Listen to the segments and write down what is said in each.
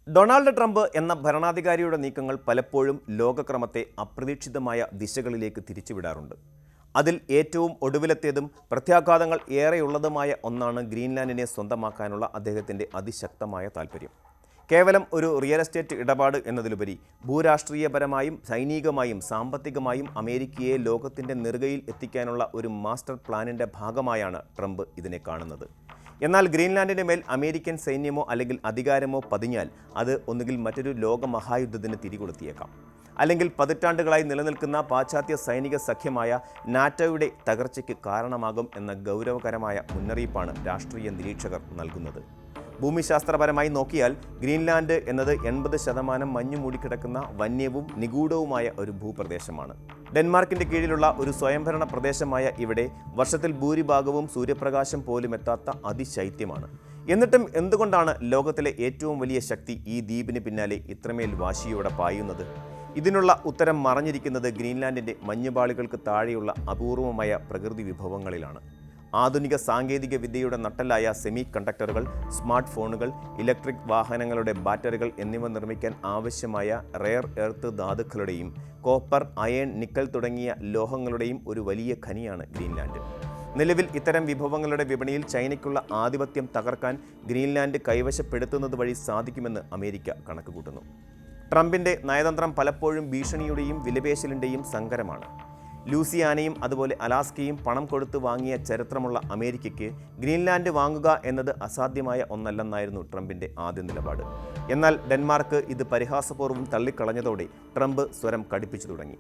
Donald Trump എന്ന ഭരണാധികാരിയുടെ നീക്കങ്ങൾ പലപ്പോഴും ലോകക്രമത്തെ അപ്രതീക്ഷിതമായ ദിശകളിലേക്ക് തിരിച്ചുവിടാറുണ്ട്. അതിൽ ഏറ്റവും ഒടുവിലത്തേതും പ്രത്യാഘാതങ്ങൾ ഏറെയുള്ളതുമായ ഒന്നാണ് ഗ്രീൻലാൻഡിനെ സ്വന്തമാക്കാനുള്ള അദ്ദേഹത്തിൻ്റെ അതിശക്തമായ താൽപ്പര്യം. കേവലം ഒരു റിയൽ എസ്റ്റേറ്റ് ഇടപാട് എന്നതിലുപരി ഭൂരാഷ്ട്രീയപരമായും സൈനികമായും സാമ്പത്തികമായും അമേരിക്കയെ ലോകത്തിൻ്റെ നെറുകയിൽ എത്തിക്കാനുള്ള ഒരു മാസ്റ്റർ പ്ലാനിൻ്റെ ഭാഗമായാണ് ട്രംപ് ഇതിനെ കാണുന്നത്. എന്നാൽ ഗ്രീൻലാൻഡിന് മേൽ അമേരിക്കൻ സൈന്യമോ അല്ലെങ്കിൽ അധികാരമോ പതിഞ്ഞാൽ അത് ഒന്നുകിൽ മറ്റൊരു ലോകമഹായുദ്ധത്തിന് തിരികൊളുത്തിയേക്കാം, അല്ലെങ്കിൽ പതിറ്റാണ്ടുകളായി നിലനിൽക്കുന്ന പാശ്ചാത്യ സൈനിക സഖ്യമായ നാറ്റോയുടെ തകർച്ചയ്ക്ക് കാരണമാകും എന്ന ഗൗരവകരമായ മുന്നറിയിപ്പാണ് രാഷ്ട്രീയ നിരീക്ഷകർ നൽകുന്നത്. ഭൂമിശാസ്ത്രപരമായി നോക്കിയാൽ ഗ്രീൻലാൻഡ് എന്നത് 80% മഞ്ഞു മൂടിക്കിടക്കുന്ന വന്യവും നിഗൂഢവുമായ ഒരു ഭൂപ്രദേശമാണ്. ഡെൻമാർക്കിൻ്റെ കീഴിലുള്ള ഒരു സ്വയംഭരണ പ്രദേശമായ ഇവിടെ വർഷത്തിൽ ഭൂരിഭാഗവും സൂര്യപ്രകാശം പോലും എത്താത്ത അതിശൈത്യമാണ്. എന്നിട്ടും എന്തുകൊണ്ടാണ് ലോകത്തിലെ ഏറ്റവും വലിയ ശക്തി ഈ ദ്വീപിന് പിന്നാലെ ഇത്രമേൽ വാശിയോടെ പായുന്നത്? ഇതിനുള്ള ഉത്തരം മറഞ്ഞിരിക്കുന്നത് ഗ്രീൻലാൻഡിൻ്റെ മഞ്ഞുപാളികൾക്ക് താഴെയുള്ള അപൂർവമായ പ്രകൃതി വിഭവങ്ങളിലാണ്. ആധുനിക സാങ്കേതിക വിദ്യയുടെ നട്ടെല്ലായ സെമി കണ്ടക്ടറുകൾ, സ്മാർട്ട് ഫോണുകൾ, ഇലക്ട്രിക് വാഹനങ്ങളുടെ ബാറ്ററികൾ എന്നിവ നിർമ്മിക്കാൻ ആവശ്യമായ റെയർ എർത്ത് ധാതുക്കളുടെയും കോപ്പർ, അയൺ, നിക്കൽ തുടങ്ങിയ ലോഹങ്ങളുടെയും ഒരു വലിയ ഖനിയാണ് ഗ്രീൻലാൻഡ്. നിലവിൽ ഇത്തരം വിഭവങ്ങളുടെ വിപണിയിൽ ചൈനയ്ക്കുള്ള ആധിപത്യം തകർക്കാൻ ഗ്രീൻലാൻഡ് കൈവശപ്പെടുത്തുന്നത് വഴി സാധിക്കുമെന്ന് അമേരിക്ക കണക്കുകൂട്ടുന്നു. ട്രംപിൻ്റെ നയതന്ത്രം പലപ്പോഴും ഭീഷണിയുടെയും വിലപേശലിൻ്റെയും സങ്കരമാണ്. ലൂസിയാനയും അതുപോലെ അലാസ്കയും പണം കൊടുത്ത് വാങ്ങിയ ചരിത്രമുള്ള അമേരിക്കയ്ക്ക് ഗ്രീൻലാൻഡ് വാങ്ങുക എന്നത് അസാധ്യമായ ഒന്നല്ലെന്നായിരുന്നു ട്രംപിൻ്റെ ആദ്യ നിലപാട്. എന്നാൽ ഡെൻമാർക്ക് ഇത് പരിഹാസപൂർവ്വം തള്ളിക്കളഞ്ഞതോടെ ട്രംപ് സ്വരം കടുപ്പിച്ചു തുടങ്ങി.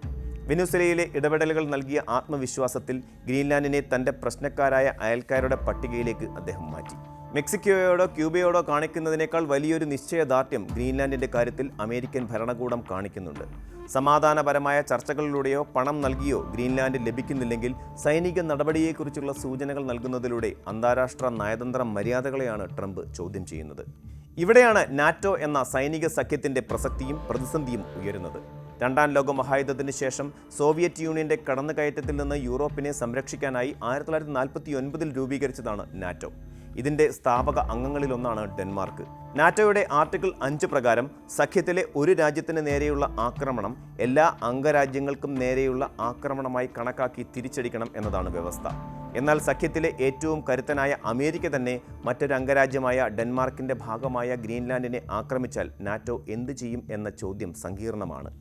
വെനിസ്വേലയിലെ ഇടപെടലുകൾ നൽകിയ ആത്മവിശ്വാസത്തിൽ ഗ്രീൻലാൻഡിനെ തൻ്റെ പ്രശ്നക്കാരായ അയൽക്കാരുടെ പട്ടികയിലേക്ക് അദ്ദേഹം മാറ്റി. മെക്സിക്കോയോടോ ക്യൂബയോടോ കാണിക്കുന്നതിനേക്കാൾ വലിയൊരു നിശ്ചയദാർഢ്യം ഗ്രീൻലാൻഡിൻ്റെ കാര്യത്തിൽ അമേരിക്കൻ ഭരണകൂടം കാണിക്കുന്നുണ്ട്. സമാധാനപരമായ ചർച്ചകളിലൂടെയോ പണം നൽകിയോ ഗ്രീൻലാൻഡ് ലഭിക്കുന്നില്ലെങ്കിൽ സൈനിക നടപടിയെക്കുറിച്ചുള്ള സൂചനകൾ നൽകുന്നതിലൂടെ അന്താരാഷ്ട്ര നയതന്ത്ര മര്യാദകളെയാണ് ട്രംപ് ചോദ്യം ചെയ്യുന്നത്. ഇവിടെയാണ് നാറ്റോ എന്ന സൈനിക സഖ്യത്തിൻ്റെ പ്രസക്തിയും പ്രതിസന്ധിയും ഉയരുന്നത്. രണ്ടാം ലോക മഹായുദ്ധത്തിന് ശേഷം സോവിയറ്റ് യൂണിയൻ്റെ കടന്നുകയറ്റത്തിൽ നിന്ന് യൂറോപ്പിനെ സംരക്ഷിക്കാനായി 1949 രൂപീകരിച്ചതാണ് നാറ്റോ. ഇതിൻ്റെ സ്ഥാപക അംഗങ്ങളിലൊന്നാണ് ഡെൻമാർക്ക്. നാറ്റോയുടെ ആർട്ടിക്കിൾ 5 പ്രകാരം സഖ്യത്തിലെ ഒരു രാജ്യത്തിന് നേരെയുള്ള ആക്രമണം എല്ലാ അംഗരാജ്യങ്ങൾക്കും നേരെയുള്ള ആക്രമണമായി കണക്കാക്കി തിരിച്ചടിക്കണം എന്നതാണ് വ്യവസ്ഥ. എന്നാൽ സഖ്യത്തിലെ ഏറ്റവും കരുത്തനായ അമേരിക്ക തന്നെ മറ്റൊരു അംഗരാജ്യമായ ഡെൻമാർക്കിൻ്റെ ഭാഗമായ ഗ്രീൻലാൻഡിനെ ആക്രമിച്ചാൽ നാറ്റോ എന്തു ചെയ്യും എന്ന ചോദ്യം സങ്കീർണമാണ്.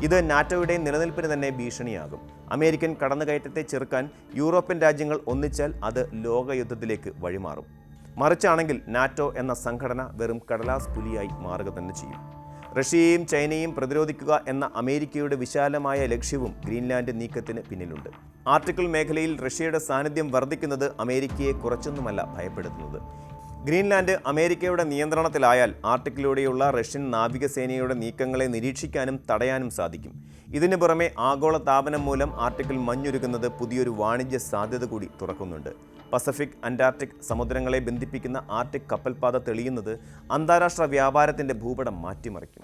ഇത് നാറ്റോയുടെ നിലനിൽപ്പിന് തന്നെ ഭീഷണിയാകും. അമേരിക്കൻ കടന്നുകയറ്റത്തെ ചെറുക്കാൻ യൂറോപ്യൻ രാജ്യങ്ങൾ ഒന്നിച്ചാൽ അത് ലോകയുദ്ധത്തിലേക്ക് വഴിമാറും. മറിച്ചാണെങ്കിൽ നാറ്റോ എന്ന സംഘടന വെറും കടലാസ് പുലിയായി മാറുക തന്നെ ചെയ്യും. റഷ്യയെയും ചൈനയെയും പ്രതിരോധിക്കുക എന്ന അമേരിക്കയുടെ വിശാലമായ ലക്ഷ്യവും ഗ്രീൻലാൻഡ് നീക്കത്തിന് പിന്നിലുണ്ട്. ആർട്ടിക്കിൾ മേഖലയിൽ റഷ്യയുടെ സാന്നിധ്യം വർദ്ധിക്കുന്നത് അമേരിക്കയെ കുറച്ചൊന്നുമല്ല ഭയപ്പെടുത്തുന്നത്. ഗ്രീൻലാൻഡ് അമേരിക്കയുടെ നിയന്ത്രണത്തിലായാൽ ആർട്ടിക്കിലൂടെയുള്ള റഷ്യൻ നാവികസേനയുടെ നീക്കങ്ങളെ നിരീക്ഷിക്കാനും തടയാനും സാധിക്കും. ഇതിനു പുറമെ ആഗോള താപനം മൂലം ആർട്ടിക്കിൽ മഞ്ഞുരുകുന്നത് പുതിയൊരു വാണിജ്യ സാധ്യത കൂടി തുറക്കുന്നുണ്ട്. പസഫിക്, അന്റാർട്ടിക് സമുദ്രങ്ങളെ ബന്ധിപ്പിക്കുന്ന ആർട്ടിക് കപ്പൽപാത തെളിയുന്നത് അന്താരാഷ്ട്ര വ്യാപാരത്തിൻ്റെ ഭൂപടം മാറ്റിമറിക്കും.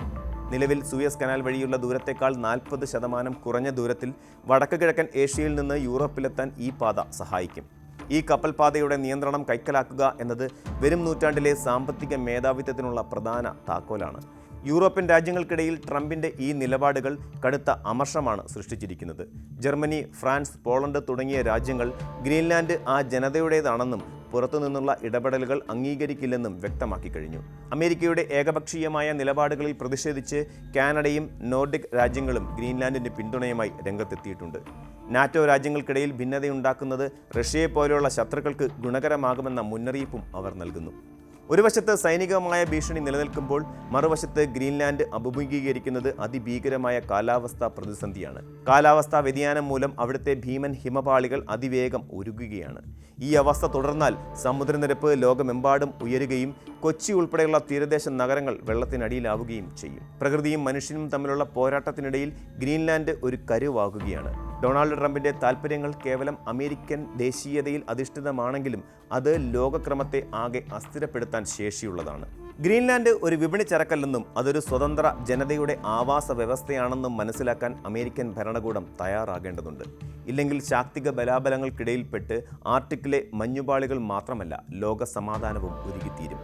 നിലവിൽ സൂയസ് കനാൽ വഴിയുള്ള ദൂരത്തേക്കാൾ 40% കുറഞ്ഞ ദൂരത്തിൽ വടക്ക് കിഴക്കൻ ഏഷ്യയിൽ നിന്ന് യൂറോപ്പിലെത്താൻ ഈ പാത സഹായിക്കും. ഈ കപ്പൽപാതയുടെ നിയന്ത്രണം കൈക്കലാക്കുക എന്നത് വരും നൂറ്റാണ്ടിലെ സാമ്പത്തിക മേധാവിത്വത്തിനുള്ള പ്രധാന താക്കോലാണ്. യൂറോപ്യൻ രാജ്യങ്ങൾക്കിടയിൽ ട്രംപിൻ്റെ ഈ നിലപാടുകൾ കടുത്ത അമർഷമാണ് സൃഷ്ടിച്ചിരിക്കുന്നത്. ജർമ്മനി, ഫ്രാൻസ്, പോളണ്ട് തുടങ്ങിയ രാജ്യങ്ങൾ ഗ്രീൻലാൻഡ് ആ ജനതയുടേതാണെന്നും പുറത്തുനിന്നുള്ള ഇടപെടലുകൾ അംഗീകരിക്കില്ലെന്നും വ്യക്തമാക്കി കഴിഞ്ഞു. അമേരിക്കയുടെ ഏകപക്ഷീയമായ നിലപാടുകളിൽ പ്രതിഷേധിച്ച് കാനഡയും നോർഡിക് രാജ്യങ്ങളും ഗ്രീൻലാൻഡിന് പിന്തുണയുമായി രംഗത്തെത്തിയിട്ടുണ്ട്. നാറ്റോ രാജ്യങ്ങൾക്കിടയിൽ ഭിന്നതയുണ്ടാക്കുന്നത് റഷ്യയെപ്പോലെയുള്ള ശത്രുക്കൾക്ക് ഗുണകരമാകുമെന്ന മുന്നറിയിപ്പും അവർ നൽകുന്നു. ഒരു വശത്ത് സൈനികമായ ഭീഷണി നിലനിൽക്കുമ്പോൾ മറുവശത്ത് ഗ്രീൻലാൻഡ് അഭിമുഖീകരിക്കുന്നത് അതിഭീകരമായ കാലാവസ്ഥാ പ്രതിസന്ധിയാണ്. കാലാവസ്ഥാ വ്യതിയാനം മൂലം അവിടുത്തെ ഭീമൻ ഹിമപാളികൾ അതിവേഗം ഉരുകുകയാണ്. ഈ അവസ്ഥ തുടർന്നാൽ സമുദ്രനിരപ്പ് ലോകമെമ്പാടും ഉയരുകയും കൊച്ചി ഉൾപ്പെടെയുള്ള തീരദേശ നഗരങ്ങൾ വെള്ളത്തിനടിയിലാവുകയും ചെയ്യും. പ്രകൃതിയും മനുഷ്യനും തമ്മിലുള്ള പോരാട്ടത്തിനിടയിൽ ഗ്രീൻലാൻഡ് ഒരു കരുവാകുകയാണ്. ഡൊണാൾഡ് ട്രംപിൻ്റെ താൽപ്പര്യങ്ങൾ കേവലം അമേരിക്കൻ ദേശീയതയിൽ അധിഷ്ഠിതമാണെങ്കിലും അത് ലോകക്രമത്തെ ആകെ അസ്ഥിരപ്പെടുത്താൻ ശേഷിയുള്ളതാണ്. ഗ്രീൻലാൻഡ് ഒരു വിപണി ചരക്കല്ലെന്നും അതൊരു സ്വതന്ത്ര ജനതയുടെ ആവാസ വ്യവസ്ഥയാണെന്നും മനസ്സിലാക്കാൻ അമേരിക്കൻ ഭരണകൂടം തയ്യാറാകേണ്ടതുണ്ട്. ഇല്ലെങ്കിൽ ശാക്തിക ബലാബലങ്ങൾക്കിടയിൽപ്പെട്ട് ആർട്ടിക്കിലെ മഞ്ഞുപാളികൾ മാത്രമല്ല ലോക സമാധാനവും ഒരുക്കിത്തീരും.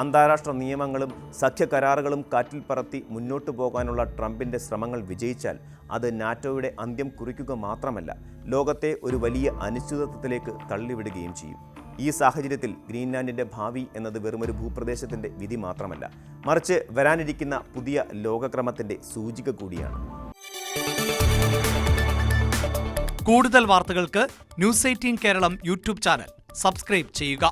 അന്താരാഷ്ട്ര നിയമങ്ങളും സഖ്യകരാറുകളും കാറ്റിൽ പറത്തി മുന്നോട്ടു പോകാനുള്ള ട്രംപിൻ്റെ ശ്രമങ്ങൾ വിജയിച്ചാൽ അത് നാറ്റോയുടെ അന്ത്യം കുറിക്കുക മാത്രമല്ല, ലോകത്തെ ഒരു വലിയ അനിശ്ചിതത്വത്തിലേക്ക് തള്ളിവിടുകയും ചെയ്യും. ഈ സാഹചര്യത്തിൽ ഗ്രീൻലാൻഡിൻ്റെ ഭാവി എന്നത് വെറുമൊരു ഭൂപ്രദേശത്തിൻ്റെ വിധി മാത്രമല്ല, മറിച്ച് വരാനിരിക്കുന്ന പുതിയ ലോകക്രമത്തിൻ്റെ സൂചിക കൂടിയാണ്. കൂടുതൽ വാർത്തകൾക്ക് news 18 Keralam YouTube channel subscribe ചെയ്യുക.